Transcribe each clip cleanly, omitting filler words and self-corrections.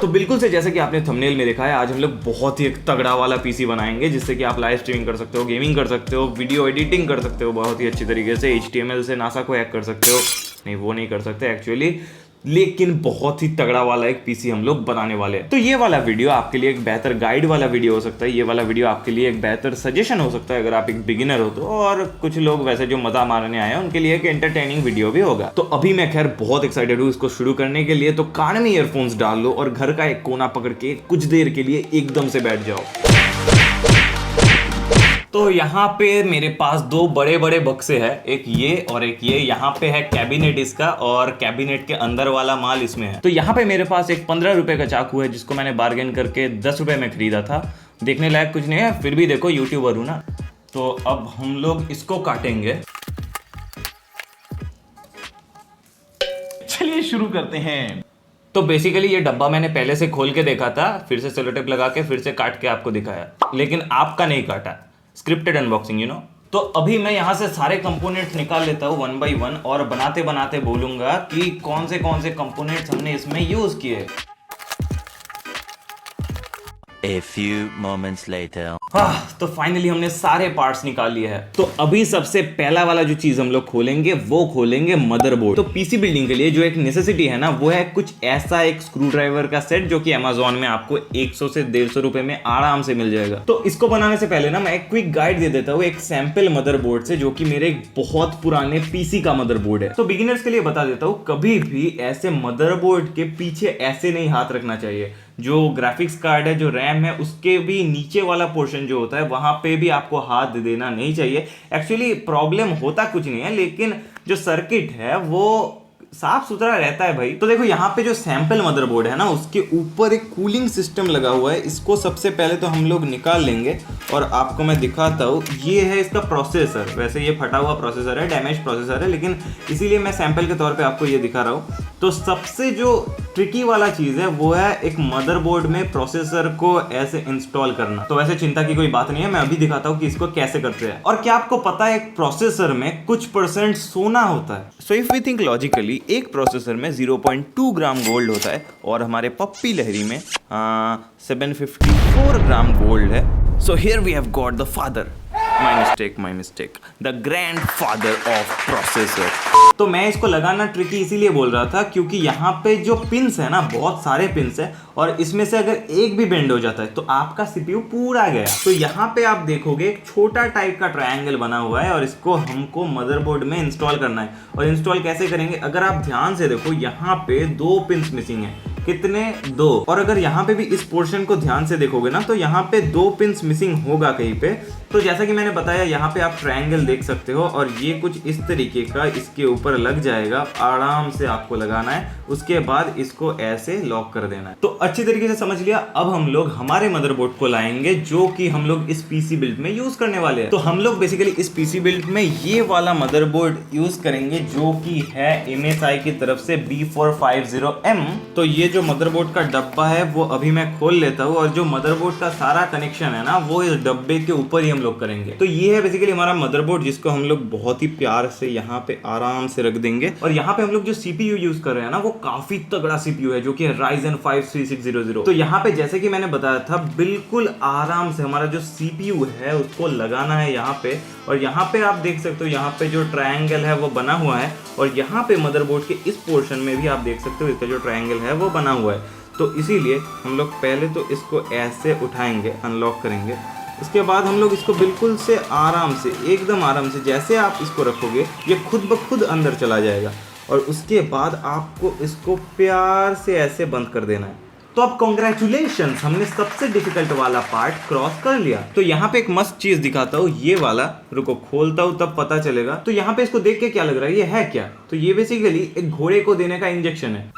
तो बिल्कुल से जैसे कि आपने थंबनेल में देखा है, आज हम लोग बहुत ही एक तगड़ा वाला पीसी बनाएंगे जिससे कि आप लाइव स्ट्रीमिंग कर सकते हो, गेमिंग कर सकते हो, वीडियो एडिटिंग कर सकते हो बहुत ही अच्छी तरीके से, HTML से नासा को हैक कर सकते हो। नहीं, वो नहीं कर सकते एक्चुअली, लेकिन बहुत ही तगड़ा वाला एक पीसी हम लोग बनाने वाले हैं। तो ये वाला वीडियो आपके लिए एक बेहतर गाइड वाला वीडियो हो सकता है, ये वाला वीडियो आपके लिए एक बेहतर सजेशन हो सकता है अगर आप एक बिगिनर हो तो, और कुछ लोग वैसे जो मजा मारने आए हैं उनके लिए एक एंटरटेनिंग वीडियो भी होगा। तो अभी मैं खैर बहुत एक्साइटेड हूँ इसको शुरू करने के लिए, तो कान में ईयरफोन्स डाल लो और घर का एक कोना पकड़ के कुछ देर के लिए एकदम से बैठ जाओ। तो यहाँ पे मेरे पास दो बड़े बड़े बक्से हैं, एक ये और एक ये। यहाँ पे है कैबिनेट इसका, और कैबिनेट के अंदर वाला माल इसमें है। तो यहाँ पे मेरे पास एक 15 रुपए का चाकू है जिसको मैंने बार्गेन करके 10 रुपए में खरीदा था। देखने लायक कुछ नहीं है, फिर भी देखो यूट्यूबर हूँ ना। तो अब हम लोग इसको काटेंगे। चलिए शुरू करते हैं। तो बेसिकली ये डब्बा मैंने पहले से खोल के देखा था, फिर से सेलो टेप लगा के फिर से काट के आपको दिखाया, लेकिन आपका नहीं काटा। Scripted unboxing you know. तो अभी मैं यहाँ से सारे कंपोनेंट्स निकाल लेता हूँ 1 by 1, और बनाते बनाते बोलूंगा कि कौन से कंपोनेंट्स हमने इसमें यूज किए। A few moments later. तो फाइनली हमने सारे पार्ट्स निकाल लिए हैं। तो अभी सबसे पहला वाला जो चीज हम लोग खोलेंगे वो खोलेंगे मदरबोर्ड। तो पीसी बिल्डिंग के लिए जो एक नेसेसिटी है ना, वो है कुछ ऐसा एक स्क्रू ड्राइवर का सेट जो कि अमेजोन में आपको 100 से 150 रुपए में आराम से मिल जाएगा। तो इसको बनाने से पहले ना मैं एक क्विक गाइड दे देता हूँ एक सैंपल मदरबोर्ड से, जो कि मेरे एक बहुत पुराने पीसी का मदरबोर्ड है। तो बिगिनर्स के लिए बता देता हूँ, कभी भी ऐसे मदरबोर्ड के पीछे ऐसे नहीं हाथ रखना चाहिए। जो ग्राफिक्स कार्ड है, जो रैम है, उसके भी नीचे वाला पोर्शन जो होता है वहां पे भी आपको हाथ देना नहीं चाहिए। एक्चुअली प्रॉब्लम होता कुछ नहीं है, लेकिन जो सर्किट है वो साफ सुथरा रहता है भाई। तो देखो यहाँ पे जो सैंपल मदरबोर्ड है ना, उसके ऊपर एक कूलिंग सिस्टम लगा हुआ है। इसको सबसे पहले तो हम लोग निकाल लेंगे और आपको मैं दिखाता हूँ। ये है इसका प्रोसेसर। वैसे ये फटा हुआ प्रोसेसर है, डैमेज प्रोसेसर है, लेकिन इसीलिए मैं सैंपल के तौर पे आपको ये दिखा रहा हूँ। तो सबसे जो ट्रिकी वाला चीज है वो है एक मदरबोर्ड में प्रोसेसर को ऐसे इंस्टॉल करना। तो वैसे चिंता की कोई बात नहीं है, मैं अभी दिखाता हूँ कि इसको कैसे करते हैं। और क्या आपको पता है एक प्रोसेसर में कुछ % सोना होता है? So if we think logically, एक प्रोसेसर में 0.2 ग्राम गोल्ड होता है और हमारे पप्पी लहरी में 754 ग्राम गोल्ड है। So here we have got the father, my mistake, the grandfather of processor. तो मैं इसको लगाना ट्रिकी इसीलिए बोल रहा था क्योंकि यहाँ पे जो पिंस है ना, बहुत सारे पिंस है, और इसमें से अगर एक भी बेंड हो जाता है तो आपका सीपीयू पूरा गया। तो यहाँ पे आप देखोगे एक छोटा टाइप का ट्रायंगल बना हुआ है और इसको हमको मदरबोर्ड में इंस्टॉल करना है। और इंस्टॉल कैसे करेंगे? अगर आप ध्यान से देखो, यहाँ पे 2 पिंस मिसिंग है। कितने? 2। और अगर यहाँ पे भी इस पोर्शन को ध्यान से देखोगे ना, तो यहाँ पे 2 पिंस मिसिंग होगा कहीं पे। तो जैसा कि मैंने बताया, यहाँ पे आप ट्रायंगल देख सकते हो और ये कुछ इस तरीके का इसके ऊपर लग जाएगा। आराम से आपको लगाना है, उसके बाद इसको ऐसे लॉक कर देना है। तो अच्छी तरीके से समझ लिया। अब हम लोग हमारे मदरबोर्ड को लाएंगे जो कि हम लोग इस पीसी बिल्ड में यूज करने वाले हैं। तो हम लोग बेसिकली इस पीसी बिल्ड में ये वाला मदरबोर्ड यूज करेंगे जो कि है MSI की तरफ से B450M। तो ये जो मदरबोर्ड का डब्बा है वो अभी मैं खोल लेता हूँ, और जो मदरबोर्ड का सारा कनेक्शन है ना, वो इस डब्बे के ऊपर ही हम लोग करेंगे। तो ये है बेसिकली हमारा मदरबोर्ड, जिसको हम लोग बहुत ही प्यार से यहाँ पे आराम से रख देंगे। और यहाँ पे हम लोग जो CPU यूज कर रहे हैं ना, वो काफी तगड़ा CPU है, जो कि Ryzen 5 3600। तो यहाँ पे जैसे कि मैंने बताया था, बिल्कुल आराम से हमारा जो CPU है उसको लगाना है यहाँ पे। और यहाँ पे आप देख सकते हो, यहाँ पे जो ट्रायंगल है वो बना हुआ है, और यहाँ पे मदरबोर्ड के इस पोर्शन में भी आप देख सकते हो इसका जो ट्रायंगल है वो बना हुआ है। तो इसीलिए हम लोग पहले तो इसको ऐसे उठाएंगे, अनलॉक करेंगे। उसके बाद हम लोग इसको बिल्कुल से आराम से, एकदम आराम से, जैसे आप इसको रखोगे ये खुद ब खुद अंदर चला जाएगा। और उसके बाद आपको इसको प्यार से ऐसे बंद कर देना है। तो अब कॉन्ग्रेचुलेशंस, हमने सबसे डिफिकल्ट वाला पार्ट क्रॉस कर लिया। तो यहाँ पे एक मस्त चीज दिखाता हूँ, ये वाला, रुको खोलता हूँ तब पता चलेगा। तो यहाँ पे इसको देख के क्या लग रहा है, ये है क्या? तो ये बेसिकली एक घोड़े को देने का इंजेक्शन है।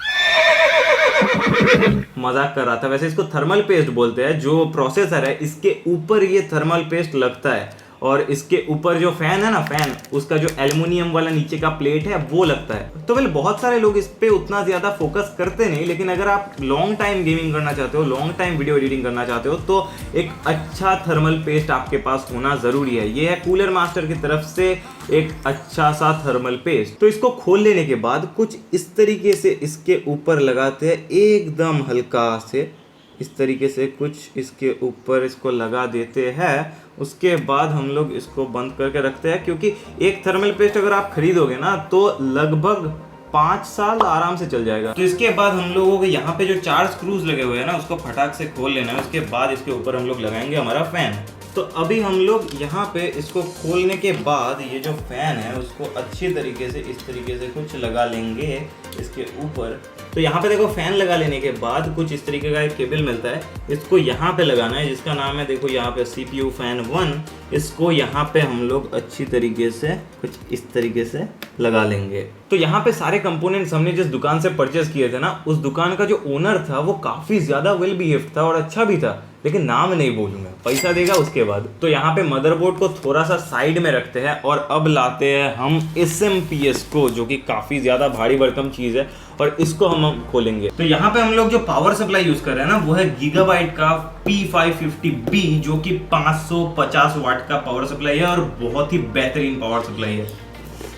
मजाक कर रहा था। वैसे इसको थर्मल पेस्ट बोलते हैं। जो प्रोसेसर है इसके ऊपर ये थर्मल पेस्ट लगता है, और इसके ऊपर जो फैन है ना, फैन उसका जो एल्युमिनियम वाला नीचे का प्लेट है वो लगता है। तो वेल बहुत सारे लोग इस पे उतना ज्यादा फोकस करते नहीं, लेकिन अगर आप लॉन्ग टाइम गेमिंग करना चाहते हो, लॉन्ग टाइम वीडियो एडिटिंग करना चाहते हो, तो एक अच्छा थर्मल पेस्ट आपके पास होना जरूरी है। ये है कूलर मास्टर की तरफ से एक अच्छा सा थर्मल पेस्ट। तो इसको खोल लेने के बाद कुछ इस तरीके से इसके ऊपर लगाते हैं, एकदम हल्का से इस तरीके से कुछ इसके ऊपर इसको लगा देते हैं। उसके बाद हम लोग इसको बंद करके रखते हैं, क्योंकि एक थर्मल पेस्ट अगर आप खरीदोगे ना तो लगभग 5 साल आराम से चल जाएगा। तो इसके बाद हम लोगों के यहाँ पे जो 4 स्क्रूज लगे हुए हैं ना, उसको फटाक से खोल लेना है। उसके बाद इसके ऊपर हम लोग लगाएंगे हमारा फैन। तो अभी हम लोग यहाँ पे इसको खोलने के बाद ये जो फैन है उसको अच्छी तरीके से इस तरीके से कुछ लगा लेंगे इसके ऊपर। तो यहाँ पे देखो फैन लगा लेने के बाद कुछ इस तरीके का एक केबल मिलता है, इसको यहाँ पे लगाना है, जिसका नाम है देखो यहाँ पे CPU फैन 1। इसको यहाँ पे हम लोग अच्छी तरीके से कुछ इस तरीके से लगा लेंगे। तो यहाँ पे सारे कंपोनेंट्स हमने जिस दुकान से परचेज किए थे ना, उस दुकान का जो ओनर था वो काफी ज्यादा वेल बिहेव्ड था और अच्छा भी था, लेकिन नाम नहीं बोलूंगा, पैसा देगा उसके बाद। तो यहाँ पे मदरबोर्ड को थोड़ा सा साइड में रखते हैं और अब लाते हैं हम SMPS को, जो कि काफी ज्यादा भारी भरकम चीज है, और इसको हम खोलेंगे। तो यहाँ पे हम लोग जो पावर सप्लाई यूज कर रहे हैं ना, वो है गीगाबाइट का P550B, जो कि 550 वाट का पावर सप्लाई है और बहुत ही बेहतरीन पावर सप्लाई है।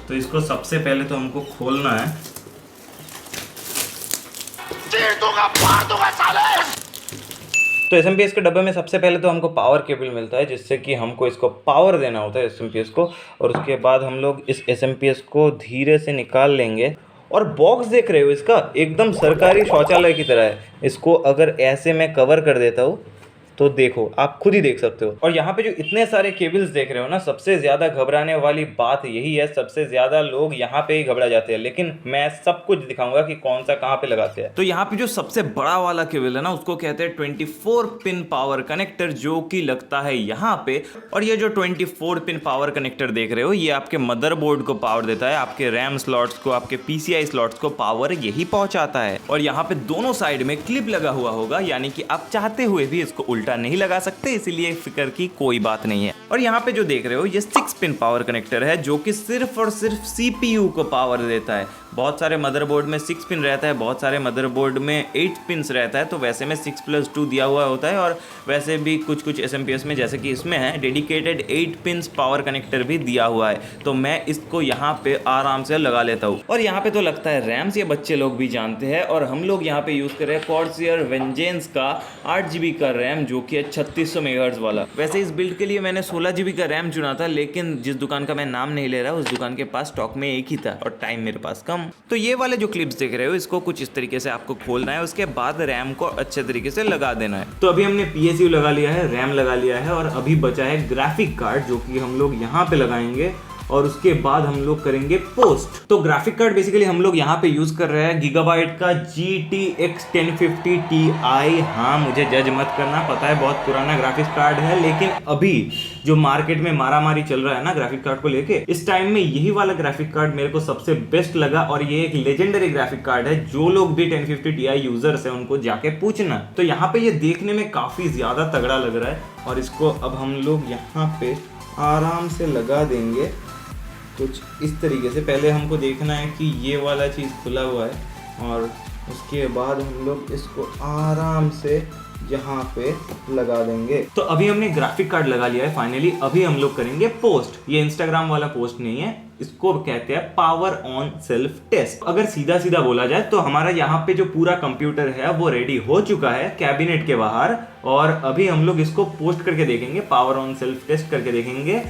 तो इसको सबसे पहले तो हमको खोलना है। तो SMPS के डब्बे में सबसे पहले तो हमको पावर केबल मिलता है, जिससे कि हमको इसको पावर देना होता है SMPS को, और उसके बाद हम लोग इस SMPS को धीरे से निकाल लेंगे। और बॉक्स देख रहे हो इसका, एकदम सरकारी शौचालय की तरह है। इसको अगर ऐसे मैं कवर कर देता हूँ तो देखो, आप खुद ही देख सकते हो। और यहाँ पे जो इतने सारे केबल्स देख रहे हो ना, सबसे ज्यादा घबराने वाली बात यही है, सबसे ज्यादा लोग यहाँ पे ही घबरा जाते हैं, लेकिन मैं सब कुछ दिखाऊंगा कि कौन सा कहाँ पे लगाते हैं। तो यहाँ पे जो सबसे बड़ा वाला केबल है ना, उसको कहते हैं 24 पिन पावर कनेक्टर, जो कि लगता है यहाँ पे। और ये जो 24 पिन पावर कनेक्टर देख रहे हो, ये आपके मदरबोर्ड को पावर देता है, आपके रैम स्लॉट्स को, आपके PCI स्लॉट्स को पावर यही पहुंचाता है। और यहाँ पे दोनों साइड में क्लिप लगा हुआ होगा, यानी कि आप चाहते हुए भी इसको उल्टा नहीं लगा सकते, इसीलिए फिक्र की कोई बात नहीं है। और यहाँ पे जो देख रहे हो, ये 6 पिन पावर कनेक्टर है, जो कि सिर्फ और सिर्फ CPU को पावर देता है। बहुत सारे मदरबोर्ड में 6 पिन रहता है, बहुत सारे मदरबोर्ड में 8 पिन्स रहता है, तो वैसे में 6+2 दिया हुआ होता है। और वैसे भी कुछ कुछ SMPS में, जैसे कि इसमें है, डेडिकेटेड 8 पिन्स पावर कनेक्टर भी दिया हुआ है। तो मैं इसको यहाँ पे आराम से लगा लेता हूँ। और यहाँ पे तो लगता है रैम्स ये बच्चे लोग भी जानते हैं, और हम लोग यहाँ पे यूज कर रहे हैं Corsair Vengeance का 8GB का रैम, जो कि है 3600 मेगाहर्ट्ज वाला। वैसे इस बिल्ड के लिए मैंने 16GB का रैम चुना था, लेकिन जिस दुकान का मैं नाम नहीं ले रहा, उस दुकान के पास स्टॉक में एक ही था और टाइम मेरे पास कम। तो ये वाले जो क्लिप्स देख रहे हो, इसको कुछ इस तरीके से आपको खोलना है, उसके बाद रैम को अच्छे तरीके से लगा देना है। तो अभी हमने PSU लगा लिया है, रैम लगा लिया है, और अभी बचा है ग्राफिक कार्ड, जो कि हम लोग यहाँ पे लगाएंगे, और उसके बाद हम लोग करेंगे पोस्ट। तो ग्राफिक कार्ड बेसिकली हम लोग यहाँ पे यूज कर रहे हैं गीगाबाइट का GTX 1050 Ti। हाँ, मुझे जज मत करना, पता है बहुत पुराना ग्राफिक्स कार्ड है, लेकिन अभी जो मार्केट में मारामारी चल रहा है ना ग्राफिक कार्ड को लेके, इस टाइम में यही वाला ग्राफिक कार्ड मेरे को सबसे बेस्ट लगा। और ये एक लेजेंडरी ग्राफिक कार्ड है, जो लोग भी 1050 Ti यूजर्स है उनको जाके पूछना। तो यहाँ पे ये देखने में काफी ज्यादा तगड़ा लग रहा है, और इसको अब हम लोग यहाँ पे आराम से लगा देंगे कुछ इस तरीके से। पहले हमको देखना है कि ये वाला चीज़ खुला हुआ है, और उसके बाद हम लोग इसको आराम से यहाँ पे लगा देंगे। तो अभी हमने ग्राफिक कार्ड लगा लिया है फाइनली। अभी हम लोग करेंगे पोस्ट। ये इंस्टाग्राम वाला पोस्ट नहीं है, इसको कहते हैं पावर ऑन सेल्फ टेस्ट। अगर सीधा सीधा बोला जाए तो हमारा यहाँ पे जो पूरा कंप्यूटर है वो रेडी हो चुका है कैबिनेट के बाहर, और अभी हम लोग इसको पोस्ट करके देखेंगे, पावर ऑन सेल्फ टेस्ट करके देखेंगे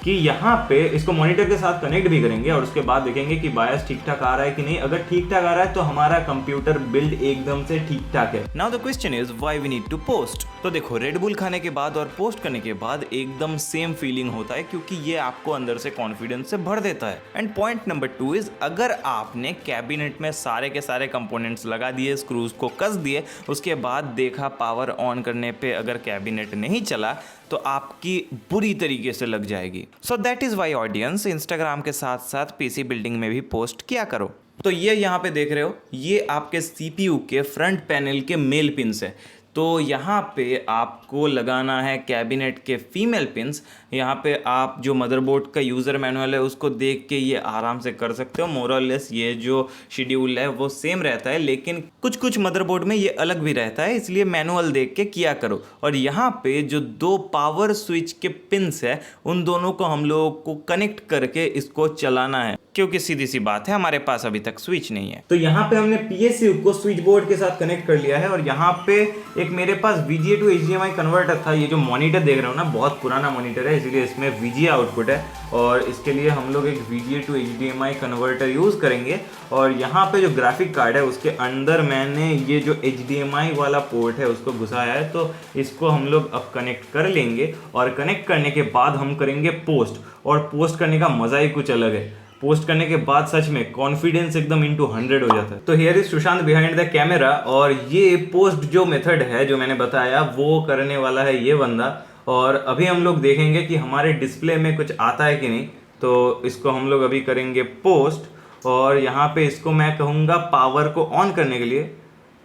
कि यहाँ पे इसको मॉनिटर के साथ कनेक्ट भी करेंगे, और उसके बाद देखेंगे कि बायस ठीक ठाक आ रहा है कि नहीं। अगर ठीक ठाक आ रहा है तो हमारा कंप्यूटर बिल्ड एकदम से ठीक ठाक है। Now the question is why we need to post. तो देखो, रेड बुल खाने के बाद और पोस्ट करने के बाद एकदम सेम फीलिंग होता है, क्योंकि ये आपको अंदर से कॉन्फिडेंस से भर देता है। एंड पॉइंट नंबर 2 इज, अगर आपने कैबिनेट में सारे के सारे कंपोनेंट्स लगा दिए, स्क्रूज को कस दिए, उसके बाद देखा पावर ऑन करने पे अगर कैबिनेट नहीं चला, तो आपकी बुरी तरीके से लग जाएगी। So that is why audience, Instagram के साथ साथ PC बिल्डिंग में भी पोस्ट किया करो। तो ये यहाँ पे देख रहे हो, ये आपके CPU के फ्रंट पैनल के मेल पिन्स है। तो यहाँ पे आपको लगाना है कैबिनेट के फीमेल पिंस। यहाँ पे आप जो मदरबोर्ड का यूज़र मैनुअल है उसको देख के ये आराम से कर सकते हो। मोर और लेस ये जो शेड्यूल है वो सेम रहता है, लेकिन कुछ कुछ मदरबोर्ड में ये अलग भी रहता है, इसलिए मैनुअल देख के किया करो। और यहाँ पे जो 2 पावर स्विच के पिंस है उन दोनों को हम लोगों को कनेक्ट करके इसको चलाना है, क्योंकि सीधी सी बात है हमारे पास अभी तक स्विच नहीं है। तो यहाँ पे हमने PSU को स्विच बोर्ड के साथ कनेक्ट कर लिया है और यहाँ पे एक मेरे पास VGA टू HDMI कन्वर्टर था। ये जो मॉनिटर देख रहे हो ना, बहुत पुराना मॉनिटर है, इसलिए इसमें VGA आउटपुट है और इसके लिए हम लोग एक VGA to HDMI converter use करेंगे। और यहाँ पे जो ग्राफिक कार्ड है उसके अंदर मैंने ये जो HDMI वाला पोर्ट है उसको घुसाया है, तो इसको हम लोग अब कनेक्ट कर लेंगे। और कनेक्ट करने के बाद हम करेंगे पोस्ट, और पोस्ट करने का मज़ा ही कुछ अलग है। पोस्ट करने के बाद सच में कॉन्फिडेंस एकदम into 100 हो जाता है। तो here is Sushant behind the camera, और ये पोस्ट जो मेथड है जो मैंने बताया वो करने वाला है ये बंदा। और अभी हम लोग देखेंगे कि हमारे डिस्प्ले में कुछ आता है कि नहीं, तो इसको हम लोग अभी करेंगे पोस्ट। और यहाँ पे इसको मैं कहूँगा पावर को ऑन करने के लिए।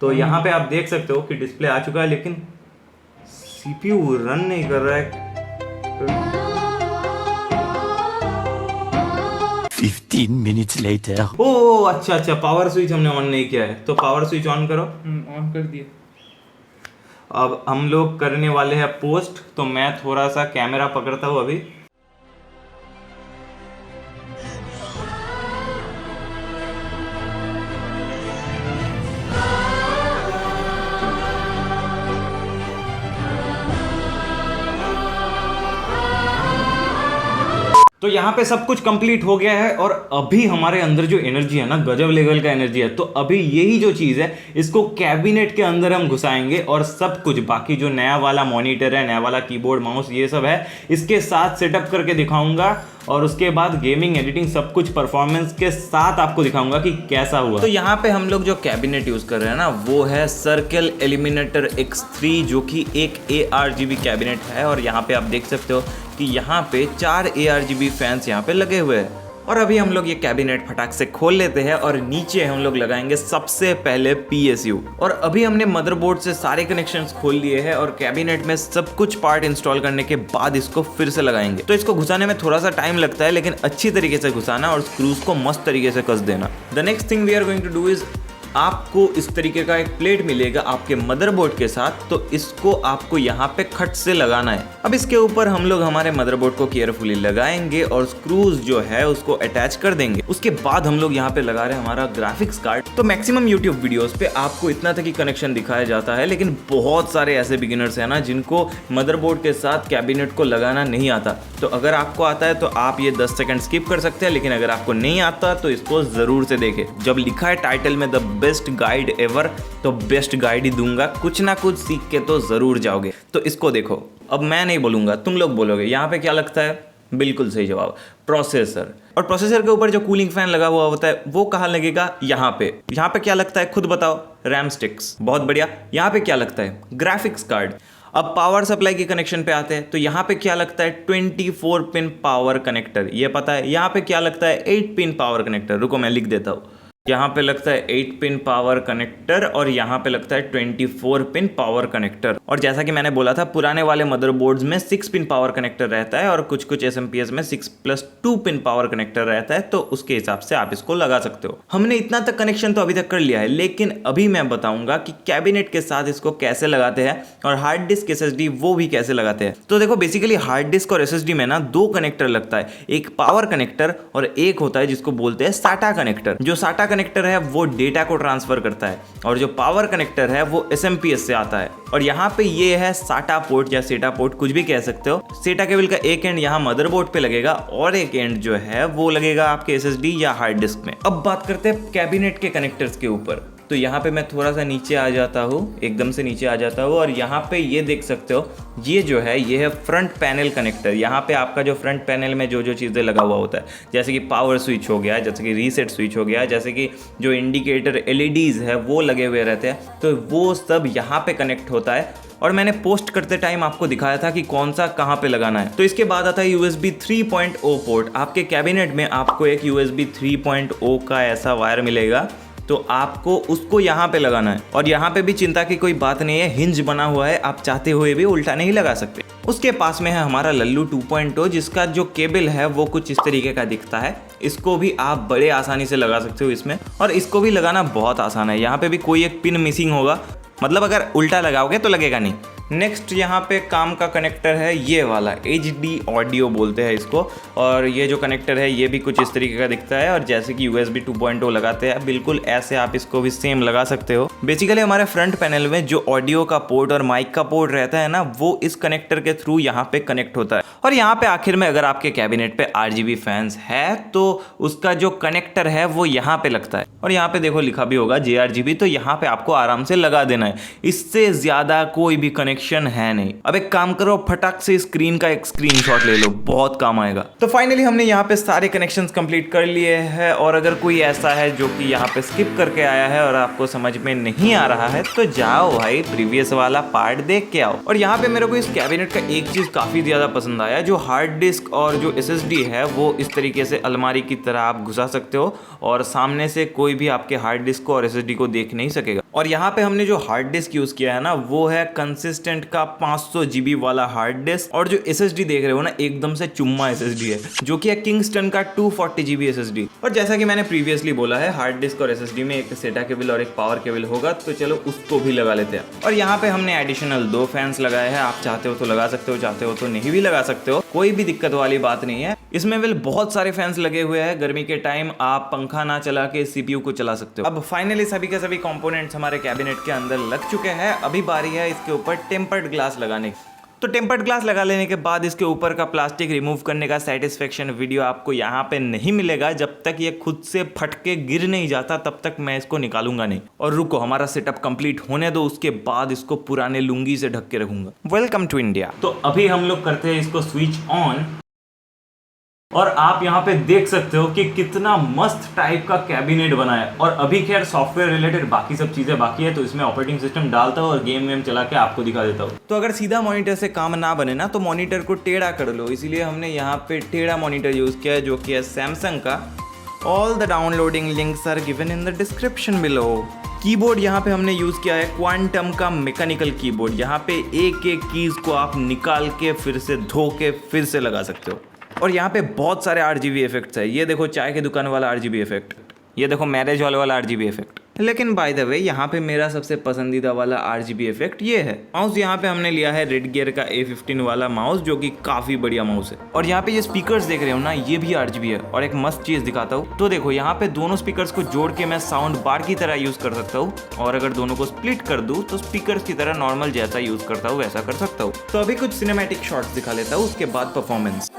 तो यहाँ पे आप देख सकते हो कि डिस्प्ले आ चुका है, लेकिन CPU रन नहीं कर रहा है। 15 minutes later. ओह अच्छा, पावर स्विच हमने ऑन नहीं किया है, तो पावर स्विच ऑन करो। ऑन कर दिया। अब हम लोग करने वाले हैं पोस्ट, तो मैं थोड़ा सा कैमरा पकड़ता हूँ अभी। तो यहाँ पे सब कुछ कंप्लीट हो गया है और अभी हमारे अंदर जो एनर्जी है ना, गजब लेवल का एनर्जी है। तो अभी यही जो चीज़ है इसको कैबिनेट के अंदर हम घुसाएंगे और सब कुछ बाकी जो नया वाला मॉनिटर है, नया वाला कीबोर्ड माउस ये सब है, इसके साथ सेटअप करके दिखाऊंगा। और उसके बाद गेमिंग एडिटिंग सब कुछ परफॉर्मेंस के साथ आपको दिखाऊंगा कि कैसा हुआ। तो यहाँ पे हम लोग जो कैबिनेट यूज़ कर रहे हैं ना वो है सर्कल एलिमिनेटर X3, जो कि एक ARGB कैबिनेट है। और यहाँ पे आप देख सकते हो कि यहाँ पे 4 ARGB फैंस यहाँ पे लगे हुए हैं। और अभी हम लोग ये कैबिनेट फटाक से खोल लेते हैं और नीचे हम लोग लगाएंगे सबसे पहले PSU। और अभी हमने मदरबोर्ड से सारे कनेक्शंस खोल लिए हैं और कैबिनेट में सब कुछ पार्ट इंस्टॉल करने के बाद इसको फिर से लगाएंगे। तो इसको घुसाने में थोड़ा सा टाइम लगता है, लेकिन अच्छी तरीके से घुसाना और स्क्रूज को मस्त तरीके से कस देना। The next thing we are going to do is, आपको इस तरीके का एक प्लेट मिलेगा आपके मदरबोर्ड के साथ, तो इसको आपको यहाँ पे खट से लगाना है। अब इसके ऊपर हम लोग हमारे मदरबोर्ड को केयरफुली लगाएंगे और स्क्रूज जो है उसको अटैच कर देंगे। उसके बाद हम लोग यहाँ पे लगा रहे हैं हमारा ग्राफिक्स कार्ड। तो मैक्सिमम यूट्यूब वीडियोस पे आपको इतना तक ही कनेक्शन दिखाया जाता है, लेकिन बहुत सारे ऐसे बिगिनर्स हैं ना जिनको मदरबोर्ड के साथ कैबिनेट को लगाना नहीं आता। तो अगर आपको आता है तो आप ये 10 सेकंड स्किप कर सकते हैं, लेकिन अगर आपको नहीं आता तो इसको जरूर से देखें। जब लिखा है टाइटल में द बेस्ट गाइड एवर, तो बेस्ट गाइड ही दूंगा, कुछ ना कुछ सीख के तो जरूर जाओगे। तो इसको देखो, अब मैं नहीं बोलूंगा, तुम लोग बोलोगे। यहाँ पे क्या लगता है? बिल्कुल सही जवाब, प्रोसेसर। और प्रोसेसर के ऊपर जो कूलिंग फैन लगा हुआ होता है वो कहाँ लगेगा? यहाँ पे। यहाँ पे क्या लगता है खुद बताओ? RAM sticks. बहुत बढ़िया। यहाँ पे क्या लगता है? Graphics card. अब पावर सप्लाई के कनेक्शन पे आते हैं, तो यहाँ पे क्या लगता है? 24 पिन पावर कनेक्टर, ये पता है। यहाँ पे क्या लगता है? 8 पिन पावर कनेक्टर। रुको मैं लिख देता हूँ। यहाँ पे लगता है 8 पिन पावर कनेक्टर और यहाँ पे लगता है 24 पिन पावर कनेक्टर। और जैसा कि मैंने बोला था, पुराने वाले मदरबोर्ड्स में 6 पिन पावर कनेक्टर रहता है और कुछ कुछ SMPS में 6+2 पिन पावर कनेक्टर रहता है, तो उसके हिसाब से आप इसको लगा सकते हो। हमने इतना तक कनेक्शन तो अभी तक कर लिया है, लेकिन अभी मैं बताऊंगा कि कैबिनेट के साथ इसको कैसे लगाते हैं और हार्ड डिस्क SSD वो भी कैसे लगाते हैं। तो देखो, बेसिकली हार्ड डिस्क और SSD में ना 2 कनेक्टर लगता है, एक पावर कनेक्टर और एक होता है जिसको बोलते हैं SATA कनेक्टर। जो SATA कनेक्टर है वो डेटा को ट्रांसफर करता है और जो पावर कनेक्टर है वो SMPS से आता है। और यहाँ पे ये है SATA पोर्ट या सेटा पोर्ट, कुछ भी कह सकते हो। सेटा केबल का एक एंड यहाँ मदरबोर्ड पे लगेगा और एक एंड जो है वो लगेगा आपके SSD या हार्ड डिस्क में। अब बात करते हैं कैबिनेट के कनेक्टर्स के ऊपर। तो यहाँ पे मैं थोड़ा सा नीचे आ जाता हूँ, एकदम से नीचे आ जाता हूँ और यहाँ पे ये देख सकते हो, ये जो है ये है फ्रंट पैनल कनेक्टर। यहाँ पे आपका जो फ्रंट पैनल में जो जो चीज़ें लगा हुआ होता है, जैसे कि पावर स्विच हो गया, जैसे कि रीसेट स्विच हो गया, जैसे कि जो इंडिकेटर LEDs है वो लगे हुए रहते हैं, तो वो सब यहाँ पे कनेक्ट होता है। और मैंने पोस्ट करते टाइम आपको दिखाया था कि कौन सा कहाँ पे लगाना है। तो इसके बाद आता है USB 3.0 पोर्ट। आपके कैबिनेट में आपको एक USB 3.0 का ऐसा वायर मिलेगा तो आपको उसको यहाँ पे लगाना है। और यहाँ पे भी चिंता की कोई बात नहीं है, हिंज बना हुआ है, आप चाहते हुए भी उल्टा नहीं लगा सकते। उसके पास में है हमारा लल्लू 2.0 जिसका जो केबल है वो कुछ इस तरीके का दिखता है। इसको भी आप बड़े आसानी से लगा सकते हो इसमें, और इसको भी लगाना बहुत आसान है। यहाँ पे भी कोई एक पिन मिसिंग होगा, मतलब अगर उल्टा लगाओगे तो लगेगा नहीं। नेक्स्ट यहाँ पे काम का कनेक्टर है ये वाला, HD ऑडियो बोलते हैं इसको, और ये जो कनेक्टर है ये भी कुछ इस तरीके का दिखता है। और जैसे कि USB 2.0 लगाते हैं बिल्कुल ऐसे आप इसको भी सेम लगा सकते हो। बेसिकली हमारे फ्रंट पैनल में जो ऑडियो का पोर्ट और माइक का पोर्ट रहता है ना, वो इस कनेक्टर के थ्रू यहाँ पे कनेक्ट होता है। और यहाँ पे आखिर में अगर आपके कैबिनेट पे RGB फैंस है तो उसका जो कनेक्टर है वो यहाँ पे लगता है, और यहाँ पे देखो लिखा भी होगा JRGB, तो यहाँ पे आपको आराम से लगा देना है। इससे ज्यादा कोई भी कनेक्शन है नहीं। अब एक काम करो, फटाक से स्क्रीन का एक स्क्रीनशॉट ले लो, बहुत काम आएगा। तो फाइनली हमने यहाँ पे सारे कनेक्शंस कंप्लीट कर लिए हैं। और अगर कोई ऐसा है जो कि यहाँ पे स्किप करके आया है और आपको समझ में नहीं आ रहा है तो जाओ भाई प्रीवियस वाला पार्ट देख के आओ। और यहाँ पे मेरे को इस कैबिनेट का एक चीज काफी ज्यादा पसंद आया, जो हार्ड डिस्क और जो SSD है वो इस तरीके से अलमारी की तरह आप घुसा सकते हो, और सामने से कोई भी आपके हार्ड डिस्क को और SSD को देख नहीं सकेगा। और यहाँ पे हमने जो हार्ड डिस्क यूज किया है ना, वो है कंसिस्टेंट का 500 GB वाला हार्ड डिस्क, और जो SSD देख रहे हो ना एकदम से चुम्मा SSD है, जो कि है किंगस्टन का 240 GB SSD। और जैसा कि मैंने प्रीवियसली बोला है, हार्ड डिस्क और SSD में एक सेटा केबल और एक पावर केबल होगा, तो चलो उसको भी लगा लेते हैं। और यहाँ पे हमने एडिशनल 2 फैंस लगाए हैं, आप चाहते हो तो लगा सकते हो, चाहते हो तो नहीं भी लगा सकते हो, कोई भी दिक्कत वाली बात नहीं है। इसमें वेल बहुत सारे फैंस लगे हुए हैं, गर्मी के टाइम आप पंखा ना चला के CPU को चला सकते हो। अब फाइनली सभी के सभी कंपोनेंट्स हमारे कैबिनेट के अंदर लग चुके हैं। अभी बारी है इसके ऊपर टेम्पर्ड ग्लास लगाने की। तो टेम्पर्ड ग्लास लगा लेने के बाद इसके ऊपर का प्लास्टिक रिमूव करने का सेटिस्फेक्शन वीडियो आपको यहाँ पे नहीं मिलेगा। जब तक ये खुद से फट के गिर नहीं जाता तब तक मैं इसको निकालूंगा नहीं। और रुको, हमारा सेटअप कंप्लीट होने दो, उसके बाद इसको पुराने लुंगी से ढक के रखूंगा। Welcome to India. तो अभी हम लोग करते हैं इसको स्विच ऑन, और आप यहाँ पे देख सकते हो कि कितना मस्त टाइप का कैबिनेट बना है। और अभी खैर सॉफ्टवेयर रिलेटेड बाकी सब चीजें बाकी है, तो इसमें ऑपरेटिंग सिस्टम डालता हूँ और गेम वेम चला के आपको दिखा देता हूँ। तो अगर सीधा मॉनिटर से काम ना बने ना, तो मॉनिटर को टेढ़ा कर लो, इसीलिए हमने यहाँ पे टेढ़ा मॉनिटर यूज किया है, जो कि है सैमसंग का। All the downloading links are given in the description below. Keyboard यहाँ पे हमने यूज किया है क्वांटम का मैकेनिकल कीबोर्ड। यहाँ पे एक एक कीज को आप निकाल के फिर से धो के फिर से लगा सकते हो। और यहाँ पे बहुत सारे RGB इफेक्ट्स है। ये देखो चाय की दुकान वाला RGB इफेक्ट, ये देखो मैरिज हॉल वाला RGB इफेक्ट। लेकिन बाय द वे यहाँ पे मेरा सबसे पसंदीदा वाला RGB इफेक्ट ये है। माउस यहाँ पे हमने लिया है रेड गियर का A15 वाला माउस, जो कि काफी बढ़िया माउस है। और यहाँ पे ये स्पीकर्स देख रहे हो ना, ये भी RGB है। और एक मस्त चीज दिखाता हूँ, तो देखो यहाँ पे दोनों स्पीकर्स को जोड़ के मैं साउंड बार की तरह यूज कर सकता हूँ, और अगर दोनों को स्प्लिट कर दूँ तो स्पीकर्स की तरह नॉर्मल जैसा यूज करता हूँ वैसा कर सकता हूँ। तो अभी कुछ सिनेमैटिक शॉट्स दिखा लेता हूँ, उसके बाद परफॉर्मेंस।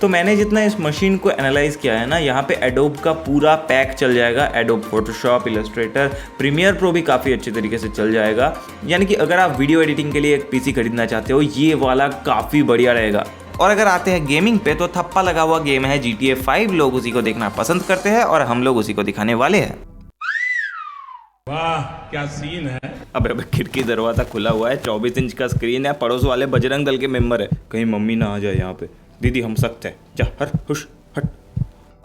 तो मैंने जितना इस मशीन को एनालाइज किया है ना, यहाँ पे एडोब का पूरा पैक चल जाएगा। Adobe Photoshop, Illustrator, Premiere Pro भी काफ़ी अच्छे तरीके से चल जाएगा। यानी कि अगर आप वीडियो एडिटिंग के लिए एक PC खरीदना चाहते हो, ये वाला काफ़ी बढ़िया रहेगा। और अगर आते हैं गेमिंग पे, तो थप्पा लगा हुआ गेम है GTA 5। लोग उसी को देखना पसंद करते हैं और हम लोग उसी को दिखाने वाले हैं। वाह क्या सीन है। अब खिड़की दरवाजा खुला हुआ है, 24 इंच का स्क्रीन है, पड़ोस वाले बजरंग दल के मेंबर है, कहीं मम्मी ना आ जाए यहाँ पे। दीदी हम सख्त है, जा हट हुश हट।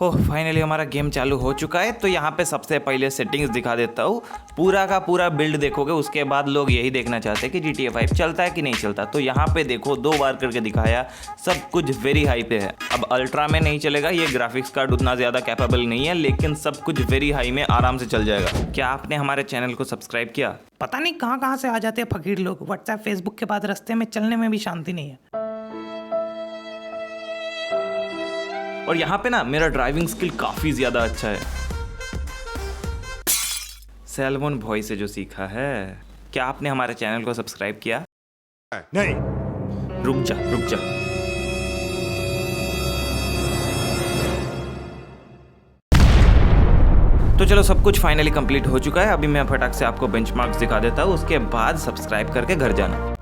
ओह फाइनली हमारा गेम चालू हो चुका है। तो यहाँ पे सबसे पहले सेटिंग्स दिखा देता हूँ। पूरा का पूरा बिल्ड देखोगे, उसके बाद लोग यही देखना चाहते हैं कि GTA 5 चलता है कि नहीं चलता। तो यहाँ पे देखो 2 बार करके दिखाया, सब कुछ वेरी हाई पे है। अब अल्ट्रा में नहीं चलेगा, ये ग्राफिक्स कार्ड उतना ज़्यादा कैपेबल नहीं है, लेकिन सब कुछ वेरी हाई में आराम से चल जाएगा। क्या आपने हमारे चैनल को सब्सक्राइब किया? पता नहीं कहाँ कहाँ से आ जाते हैं फकीर लोग। व्हाट्सएप फेसबुक के बाद रास्ते में चलने में भी शांति नहीं है। और यहाँ पे ना मेरा ड्राइविंग स्किल काफ़ी ज़्यादा अच्छा है, सैलमन भॉय से जो सीखा है। क्या आपने हमारे चैनल को सब्सक्राइब किया? नहीं। रुक जा रुक जा। तो चलो सब कुछ फाइनली कंप्लीट हो चुका है। अभी मैं फटाक से आपको बेंचमार्क्स दिखा देता हूँ, उसके बाद सब्सक्राइब करके घर जाना।